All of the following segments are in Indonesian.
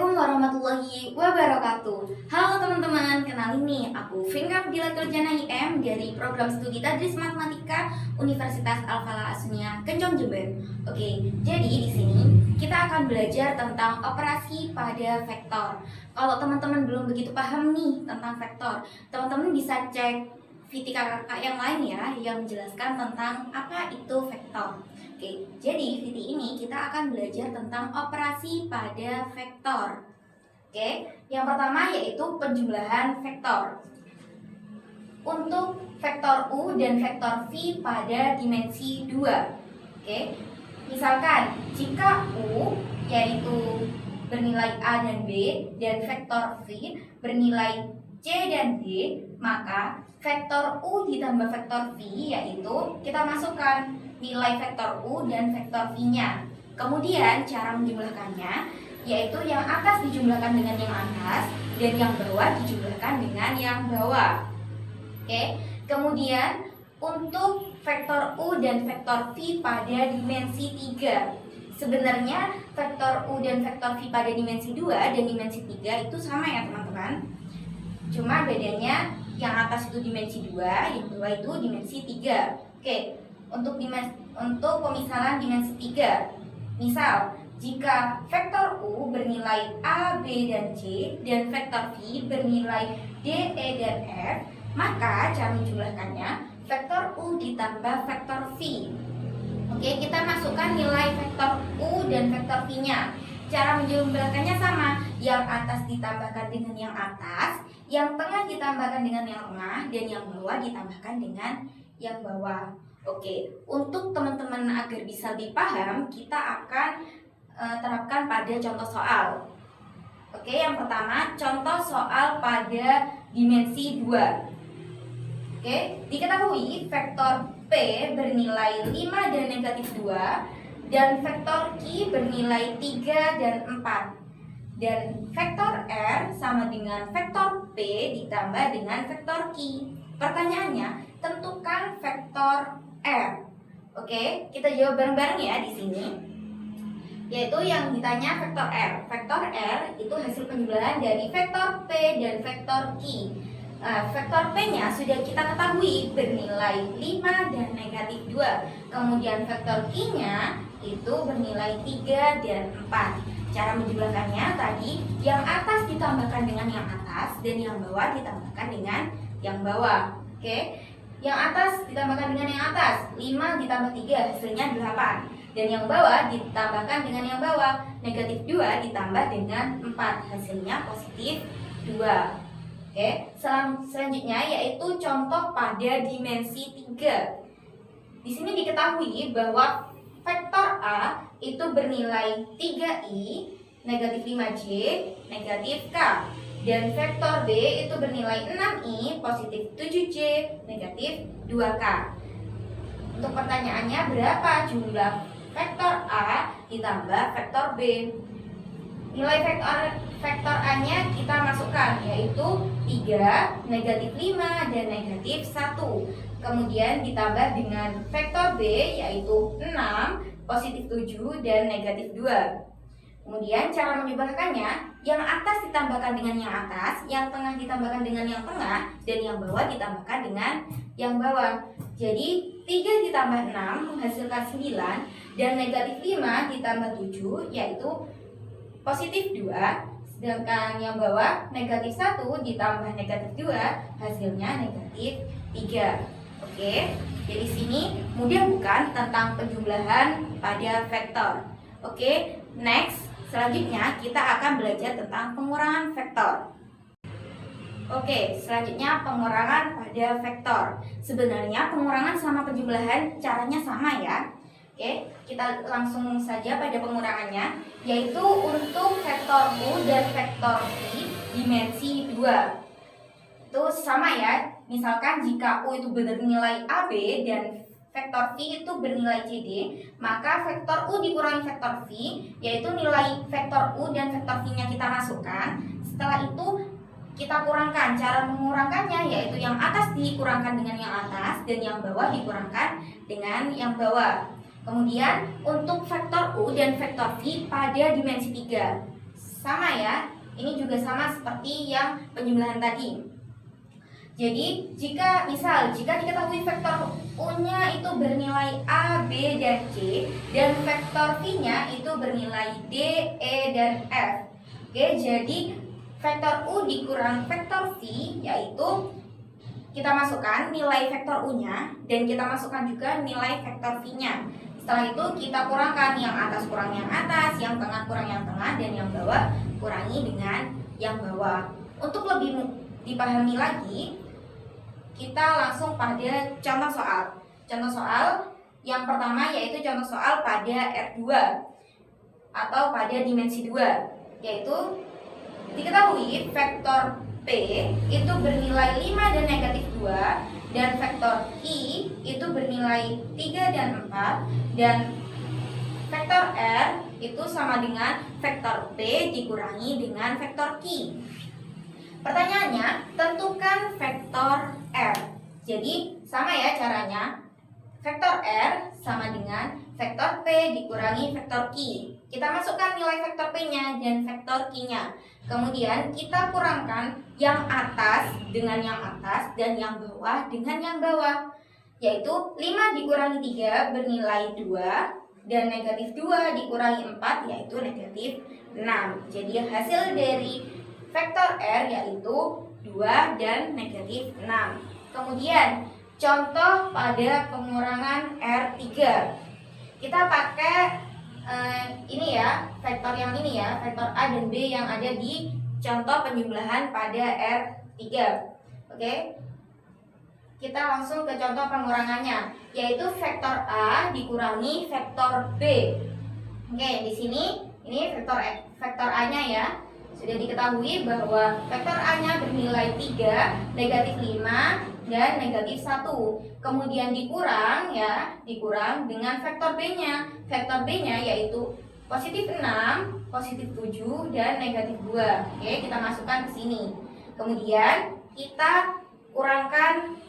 Assalamualaikum warahmatullahi wabarakatuh. Halo teman-teman, kenalin nih, aku Finka Fadila Turjana IM dari program studi Tadris Matematika Universitas Al-Falah Asunia Kencong Jember. Oke, jadi di sini kita akan belajar tentang operasi pada vektor. Kalau teman-teman belum begitu paham nih tentang vektor, teman-teman bisa cek VT kakak yang lain ya, yang menjelaskan tentang apa itu vektor. Oke, jadi VT ini kita akan belajar tentang operasi pada vektor. Oke, yang pertama yaitu penjumlahan vektor. Untuk vektor U dan vektor V pada dimensi 2. Oke, misalkan jika U yaitu bernilai A dan B dan vektor V bernilai C dan D, maka vektor U ditambah vektor V yaitu kita masukkan nilai vektor U dan vektor V-nya. Kemudian cara menjumlahkannya yaitu yang atas dijumlahkan dengan yang atas dan yang bawah dijumlahkan dengan yang bawah. Oke. Kemudian untuk vektor U dan vektor V pada dimensi 3. Sebenarnya vektor U dan vektor V pada dimensi 2 dan dimensi 3 itu sama ya teman-teman. Cuma bedanya yang atas itu dimensi 2, yang bawah itu dimensi 3. Oke. Untuk pemisalan dimensi 3. Misal, jika vektor U bernilai A, B, dan C dan vektor V bernilai D, E, dan F, maka cara menjumlahkannya vektor U ditambah vektor V. Oke, kita masukkan nilai vektor U dan vektor V-nya. Cara menjumlahkannya sama, yang atas ditambahkan dengan yang atas, yang tengah ditambahkan dengan yang tengah, dan yang bawah ditambahkan dengan yang bawah. Oke, untuk teman-teman agar bisa lebih paham, kita akan terapkan pada contoh soal. Oke, yang pertama, contoh soal pada dimensi 2. Oke, diketahui vektor P bernilai 5 dan negatif 2, dan vektor Q bernilai 3 dan 4. Dan vektor R sama dengan vektor P ditambah dengan vektor Q. Pertanyaannya, tentukan vektor R. Oke, kita jawab bareng-bareng ya di sini. Yaitu yang ditanya vektor R. Vektor R itu hasil penjumlahan dari vektor P dan vektor Q. Vektor P-nya sudah kita ketahui bernilai 5 dan negatif 2. Kemudian vektor Q-nya itu bernilai 3 dan 4. Cara menjumlahkannya tadi, yang atas ditambahkan dengan yang atas dan yang bawah ditambahkan dengan yang bawah. Oke. Yang atas ditambahkan dengan yang atas, 5 ditambah 3 hasilnya 8. Dan yang bawah ditambahkan dengan yang bawah, negatif 2 ditambah dengan 4 hasilnya positif 2. Oke, selanjutnya yaitu contoh pada dimensi 3. Di sini diketahui bahwa vektor A itu bernilai 3i, negatif 5j, negatif k. Dan vektor B itu bernilai 6i, positif 7j, negatif 2k. Untuk pertanyaannya, berapa jumlah vektor A ditambah vektor B? Nilai vektor A-nya kita masukkan, yaitu 3, negatif 5, dan negatif 1. Kemudian ditambah dengan vektor B, yaitu 6, positif 7, dan negatif 2. Kemudian cara menjumlahkannya, yang atas ditambahkan dengan yang atas, yang tengah ditambahkan dengan yang tengah, dan yang bawah ditambahkan dengan yang bawah. Jadi 3 ditambah 6 menghasilkan 9, dan negatif 5 ditambah 7 yaitu positif 2. Sedangkan yang bawah negatif 1 ditambah negatif 2 hasilnya negatif 3. Oke, jadi sini mudah bukan tentang penjumlahan pada vektor. Oke, next. Selanjutnya kita akan belajar tentang pengurangan vektor. Oke, selanjutnya pengurangan pada vektor. Sebenarnya pengurangan sama penjumlahan caranya sama ya. Oke, kita langsung saja pada pengurangannya, yaitu untuk vektor U dan vektor V dimensi 2. Itu sama ya. Misalkan jika U itu bernilai AB dan vektor V itu bernilai CD, maka vektor U dikurangi vektor V, yaitu nilai vektor U dan vektor V-nya kita masukkan. Setelah itu kita kurangkan. Cara mengurangkannya yaitu yang atas dikurangkan dengan yang atas dan yang bawah dikurangkan dengan yang bawah. Kemudian untuk vektor U dan vektor V pada dimensi 3. sama ya, ini juga sama seperti yang penjumlahan tadi. Jadi jika diketahui vektor U-nya itu bernilai A, B, dan C, dan vektor V-nya itu bernilai D, E, dan F. Oke, jadi vektor U dikurang vektor V, yaitu kita masukkan nilai vektor U-nya dan kita masukkan juga nilai vektor V-nya. Setelah itu kita kurangkan, yang atas kurang yang atas, yang tengah kurang yang tengah, dan yang bawah kurangi dengan yang bawah. Untuk lebih dipahami lagi, kita langsung pada contoh soal. Contoh soal yang pertama yaitu contoh soal pada R2 atau pada dimensi 2, yaitu diketahui vektor P itu bernilai 5 dan negatif 2, dan vektor I itu bernilai 3 dan 4, dan vektor R itu sama dengan vektor P dikurangi dengan vektor Q. Pertanyaannya, tentukan vektor R. Jadi sama ya caranya. Vektor R sama dengan vektor P dikurangi vektor Q. Kita masukkan nilai vektor P-nya dan vektor Q-nya. Kemudian kita kurangkan yang atas dengan yang atas dan yang bawah dengan yang bawah. Yaitu 5 dikurangi 3 bernilai 2, dan negatif 2 dikurangi 4 yaitu negatif 6. Jadi hasil dari vektor R yaitu 2 dan negatif 6. Kemudian contoh pada pengurangan R3. Kita pakai ini ya, vektor yang ini ya, vektor A dan B yang ada di contoh penjumlahan pada R3. Oke. Kita langsung ke contoh pengurangannya, yaitu vektor A dikurangi vektor B. Oke, di sini ini vektor A-nya ya. Sudah diketahui bahwa vektor A-nya bernilai 3, negatif 5, dan negatif 1. Kemudian dikurang dengan vektor B-nya. Vektor B-nya yaitu positif 6, positif 7, dan negatif 2. Oke, kita masukkan ke sini. Kemudian kita kurangkan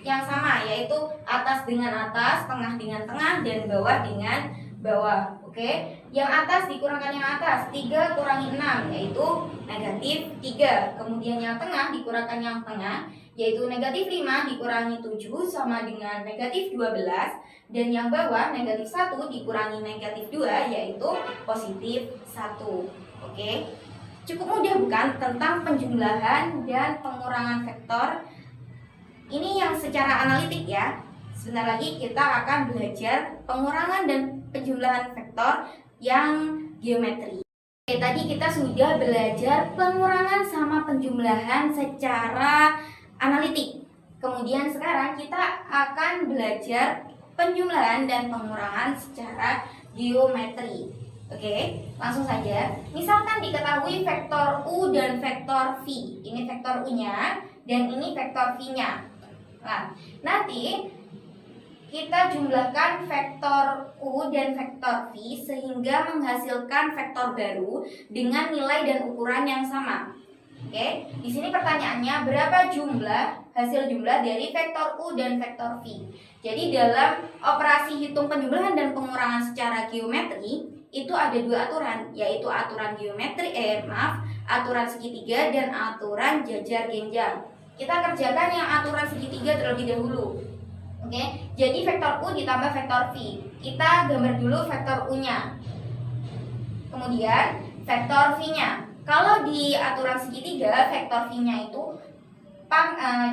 yang sama, yaitu atas dengan atas, tengah dengan tengah, dan bawah dengan bawah. Oke, yang atas dikurangkan yang atas, 3 kurangi 6 yaitu negatif 3. Kemudian yang tengah dikurangkan yang tengah, yaitu negatif 5 dikurangi 7 sama dengan negatif 12, dan yang bawah negatif 1 dikurangi negatif 2 yaitu positif 1. Oke, cukup mudah bukan tentang penjumlahan dan pengurangan vektor? Ini yang secara analitik ya. Sebentar lagi kita akan belajar pengurangan dan penjumlahan vektor yang geometri. Oke, tadi kita sudah belajar pengurangan sama penjumlahan secara analitik. Kemudian sekarang kita akan belajar penjumlahan dan pengurangan secara geometri. Oke, langsung saja. Misalkan diketahui vektor U dan vektor V. Ini vektor U-nya dan ini vektor V-nya. Nah, nanti kita jumlahkan vektor U dan vektor V sehingga menghasilkan vektor baru dengan nilai dan ukuran yang sama. Oke, di sini pertanyaannya berapa hasil jumlah dari vektor U dan vektor V. Jadi dalam operasi hitung penjumlahan dan pengurangan secara geometri itu ada 2 aturan, yaitu aturan aturan segitiga dan aturan jajar genjang. Kita kerjakan yang aturan segitiga terlebih dahulu. Oke, jadi vektor U ditambah vektor V. Kita gambar dulu vektor U-nya. Kemudian vektor V-nya. Kalau di aturan segitiga, vektor V-nya itu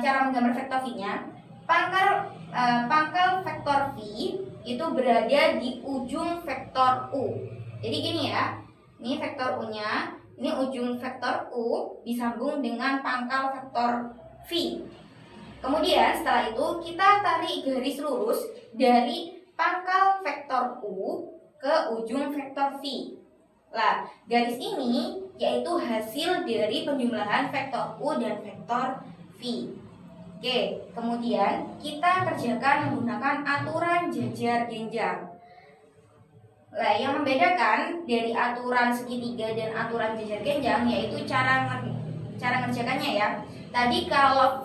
cara menggambar vektor V-nya, pangkal vektor V itu berada di ujung vektor U. Jadi gini ya. Ini vektor U-nya, ini ujung vektor U disambung dengan pangkal vektor V. Kemudian setelah itu kita tarik garis lurus dari pangkal vektor U ke ujung vektor V. Nah, garis ini yaitu hasil dari penjumlahan vektor U dan vektor V. Oke, kemudian kita kerjakan menggunakan aturan jajar genjang. Nah, yang membedakan dari aturan segitiga dan aturan jajar genjang yaitu cara ngerjakannya ya. Tadi kalau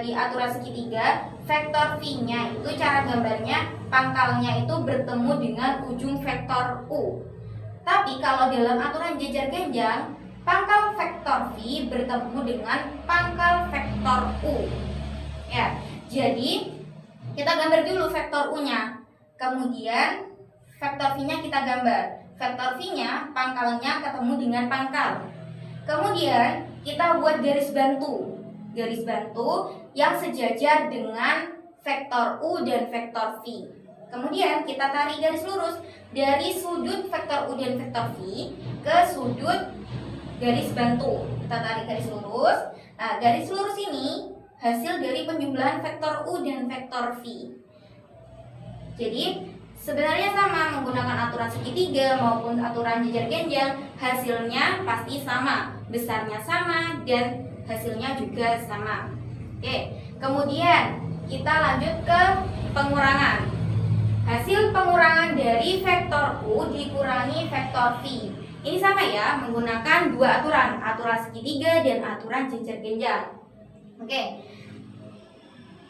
di aturan segitiga, vektor V-nya itu cara gambarnya pangkalnya itu bertemu dengan ujung vektor U. Tapi kalau dalam aturan jajar genjang, pangkal vektor V bertemu dengan pangkal vektor U. Ya, jadi kita gambar dulu vektor U-nya. Kemudian vektor V-nya kita gambar. Vektor V-nya pangkalnya ketemu dengan pangkal. Kemudian kita buat garis bantu. Garis bantu yang sejajar dengan vektor U dan vektor V. Kemudian kita tarik garis lurus dari sudut vektor U dan vektor V ke sudut garis bantu. Kita tarik garis lurus. Nah, garis lurus ini hasil dari penjumlahan vektor U dan vektor V. Jadi sebenarnya sama, menggunakan aturan segitiga maupun aturan jajar genjang, hasilnya pasti sama, besarnya sama dan hasilnya juga sama. Oke, kemudian kita lanjut ke pengurangan. Hasil pengurangan dari vektor U dikurangi vektor V. Ini sama ya, menggunakan dua aturan, aturan segitiga dan aturan jajar genjang. Oke,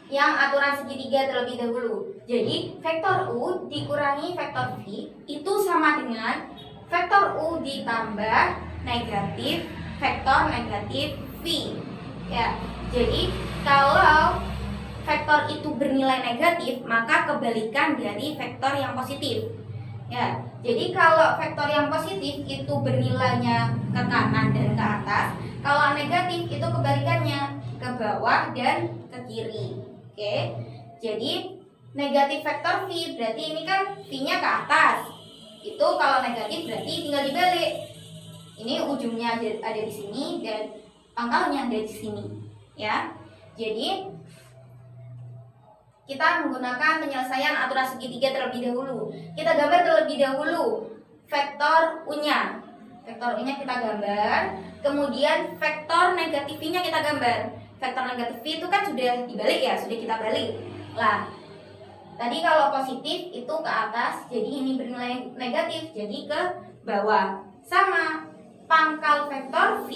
yang aturan segitiga terlebih dahulu. Jadi vektor U dikurangi vektor V itu sama dengan vektor U ditambah negatif vektor negatif V. Ya, jadi kalau vektor itu bernilai negatif, maka kebalikan dari vektor yang positif. Ya, jadi kalau vektor yang positif itu bernilainya ke kanan dan ke atas, kalau negatif itu kebalikannya, ke bawah dan ke kiri. Oke, jadi negatif vektor V berarti ini kan V-nya ke atas. Itu kalau negatif berarti tinggal dibalik. Ini ujungnya ada di sini dan pangkalnya ada di sini. Ya, jadi kita menggunakan penyelesaian aturan segitiga terlebih dahulu. Kita gambar terlebih dahulu vektor U-nya. Vektor U-nya kita gambar, kemudian vektor negatif V-nya kita gambar. Vektor negatif V itu kan sudah dibalik ya, sudah kita balik. Lah, tadi kalau positif itu ke atas, jadi ini bernilai negatif, jadi ke bawah. Sama, pangkal vektor V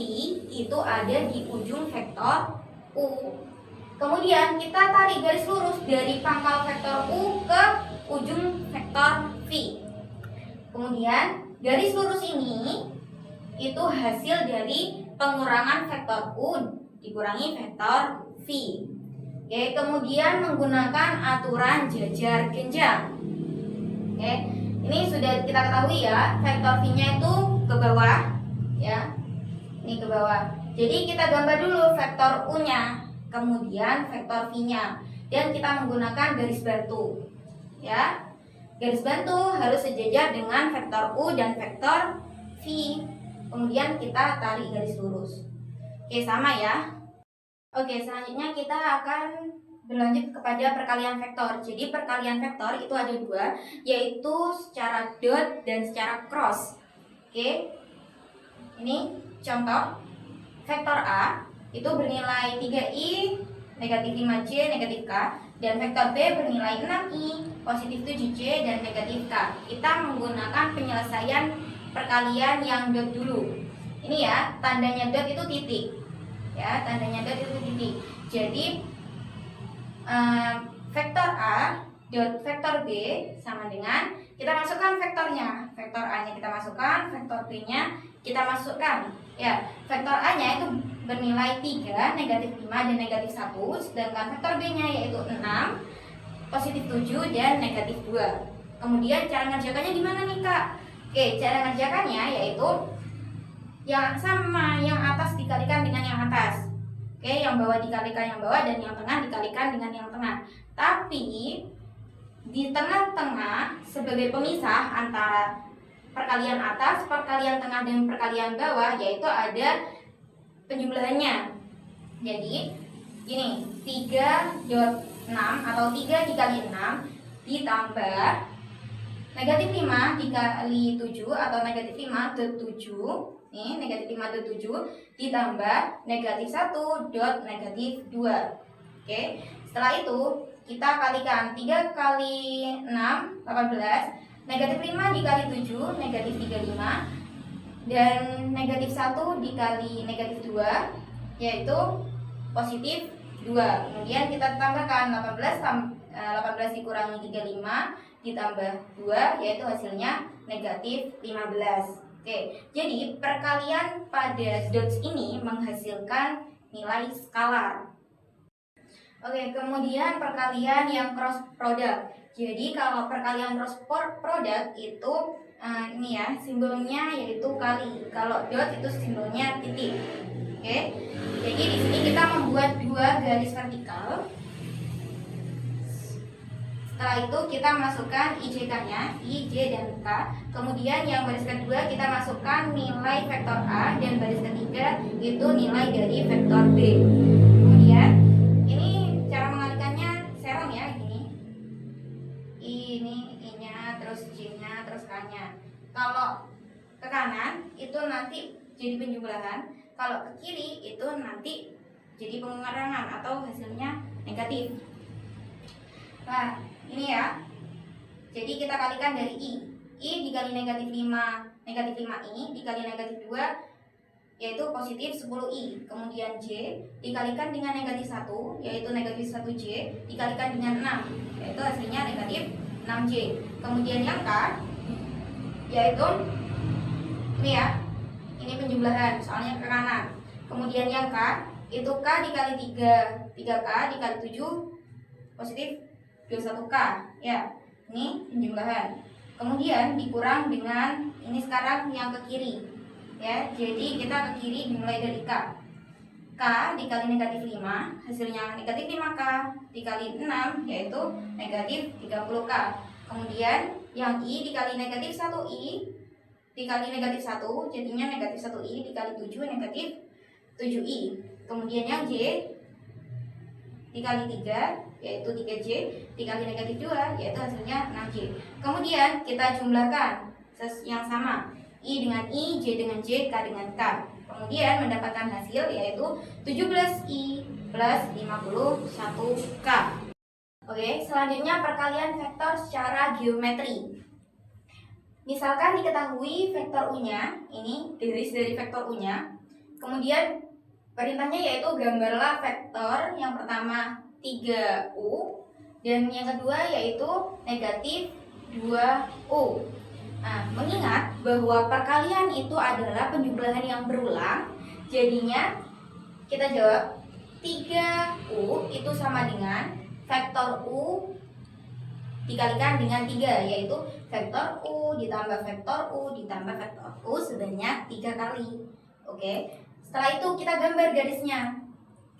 itu ada di ujung vektor U. Kemudian kita tarik garis lurus dari pangkal vektor U ke ujung vektor V. Kemudian garis lurus ini itu hasil dari pengurangan vektor U dikurangi vektor V. Oke, kemudian menggunakan aturan jajar genjang. Oke, ini sudah kita ketahui ya, vektor V-nya itu ke bawah, ya. Ini ke bawah. Jadi kita gambar dulu vektor U-nya, kemudian vektor V-nya, dan kita menggunakan garis bantu. Ya, garis bantu harus sejajar dengan vektor U dan vektor V. Kemudian kita tarik garis lurus. Oke, sama ya. Oke, selanjutnya kita akan berlanjut kepada perkalian vektor. Jadi perkalian vektor itu ada dua, yaitu secara dot dan secara cross. Oke, ini contoh vektor A itu bernilai 3i negatif 5j negatif k, dan vektor B bernilai 6i positif 7j dan negatif k. Kita menggunakan penyelesaian perkalian yang dot dulu. Ini ya, tandanya dot itu titik. Ya, tandanya dot itu titik. Jadi vektor A dot vektor B sama dengan, kita masukkan vektornya. Vektor A-nya kita masukkan, vektor B-nya kita masukkan. Ya, vektor A-nya itu bernilai 3, negatif 5 dan negatif 1, sedangkan vektor B-nya yaitu 6, positif 7 dan negatif 2. Kemudian cara ngerjakannya gimana nih, Kak? Oke, cara ngerjakannya yaitu yang sama, yang atas dikalikan dengan yang atas. Oke, yang bawah dikalikan yang bawah dan yang tengah dikalikan dengan yang tengah. Tapi di tengah-tengah sebagai pemisah antara perkalian atas, perkalian tengah dan perkalian bawah, yaitu ada penjumlahannya. Jadi gini, 3.6 atau 3 dikali 6 ditambah negatif 5 dikali 7 atau negatif 5.7. Nih, negatif 5.7 ditambah negatif 1 dot negatif 2. Oke, setelah itu kita kalikan 3 kali 6, 18. Negatif 5 dikali 7, negatif 35. Dan negatif 1 dikali negatif 2, yaitu positif 2. Kemudian kita tambahkan 18 dikurangi 35 ditambah 2 yaitu hasilnya negatif 15. Oke, jadi perkalian pada dots ini menghasilkan nilai skalar. Oke, kemudian perkalian yang cross product. Jadi kalau perkalian cross product itu ini ya, simbolnya yaitu kali. Kalau dot itu simbolnya titik. Oke. Jadi di sini kita membuat dua garis vertikal. Setelah itu kita masukkan IJK-nya, I, J, dan K. Kemudian yang baris kedua kita masukkan nilai vektor A, dan baris ketiga itu nilai dari vektor B. Kemudian ini cara mengalikannya serong ya, gini. Ini I-nya, terus J-nya, terus K-nya. Kalau ke kanan itu nanti jadi penjumlahan, kalau ke kiri itu nanti jadi pengurangan atau hasilnya negatif. Nah, ini ya. Jadi kita kalikan dari I dikali negatif 5, negatif 5I dikali negatif 2 yaitu positif 10I. Kemudian J dikalikan dengan negatif 1 yaitu negatif 1J dikalikan dengan 6 yaitu hasilnya negatif 6J. Kemudian yang K yaitu ini ya. Ini penjumlahan soalnya ke kanan. Kemudian yang K itu K dikali 3, 3K dikali 7 positif 21K ya, ini penjumlahan. Kemudian dikurang dengan ini sekarang yang ke kiri ya, jadi kita ke kiri dimulai dari K. K dikali negatif 5 hasilnya negatif 5K dikali 6 yaitu negatif 30K. Kemudian yang I dikali negatif 1I dikali negatif 1 jadinya negatif 1I dikali 7 negatif 7I. Kemudian yang J dikali 3 yaitu 3J dikali negatif 2 yaitu hasilnya 6J. Kemudian kita jumlahkan yang sama, I dengan I, J dengan J, K dengan K. Kemudian mendapatkan hasil yaitu 17I plus 51K. Oke, selanjutnya perkalian vektor secara geometri. Misalkan diketahui vektor U-nya, ini garis dari vektor U-nya. Kemudian perintahnya yaitu gambarlah vektor yang pertama 3U dan yang kedua yaitu negatif 2U. Nah, mengingat bahwa perkalian itu adalah penjumlahan yang berulang, jadinya kita jawab 3U itu sama dengan vektor U dikalikan dengan 3, yaitu vektor U ditambah vektor U ditambah vektor U sebanyak 3 kali. Oke. Setelah itu kita gambar garisnya.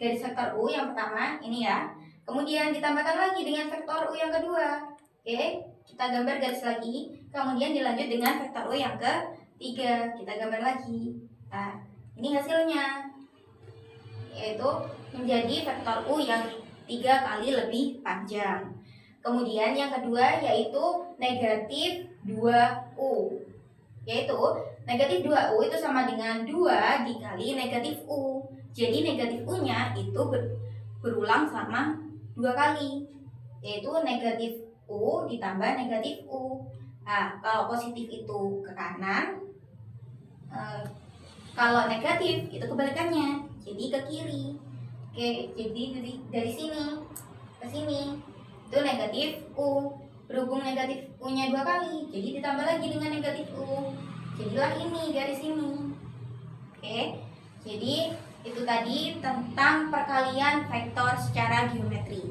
Garis vektor U yang pertama ini ya. Kemudian ditambahkan lagi dengan vektor U yang kedua. Oke, kita gambar garis lagi. Kemudian dilanjut dengan vektor U yang ketiga. Kita gambar lagi. Nah, ini hasilnya. Yaitu menjadi vektor U yang 3 kali lebih panjang. Kemudian yang kedua yaitu negatif 2U. Yaitu negatif 2U itu sama dengan 2 dikali negatif U. Jadi negatif U-nya itu berulang selama 2 kali, yaitu negatif U ditambah negatif U. Nah, kalau positif itu ke kanan, kalau negatif itu kebalikannya, jadi ke kiri. Oke, jadi dari sini ke sini itu negatif U. Berhubung negatif U-nya 2 kali, jadi ditambah lagi dengan negatif U. Jadilah ini garis ini. Oke, jadi itu tadi tentang perkalian vektor secara geometri.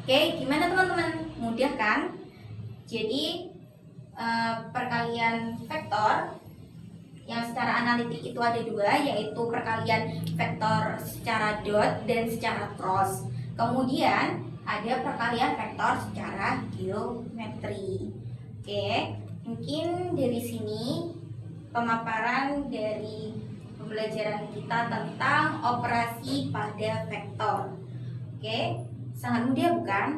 Oke, gimana teman-teman? Mudah kan? Jadi perkalian vektor yang secara analitik itu ada 2, yaitu perkalian vektor secara dot dan secara cross. Kemudian ada perkalian vektor secara geometri. Oke, mungkin dari sini pemaparan dari pembelajaran kita tentang operasi pada vektor. Oke, sangat mudah bukan?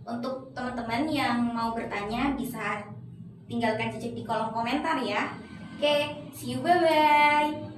Untuk teman-teman yang mau bertanya bisa tinggalkan jejak di kolom komentar ya. Oke, see you, bye-bye.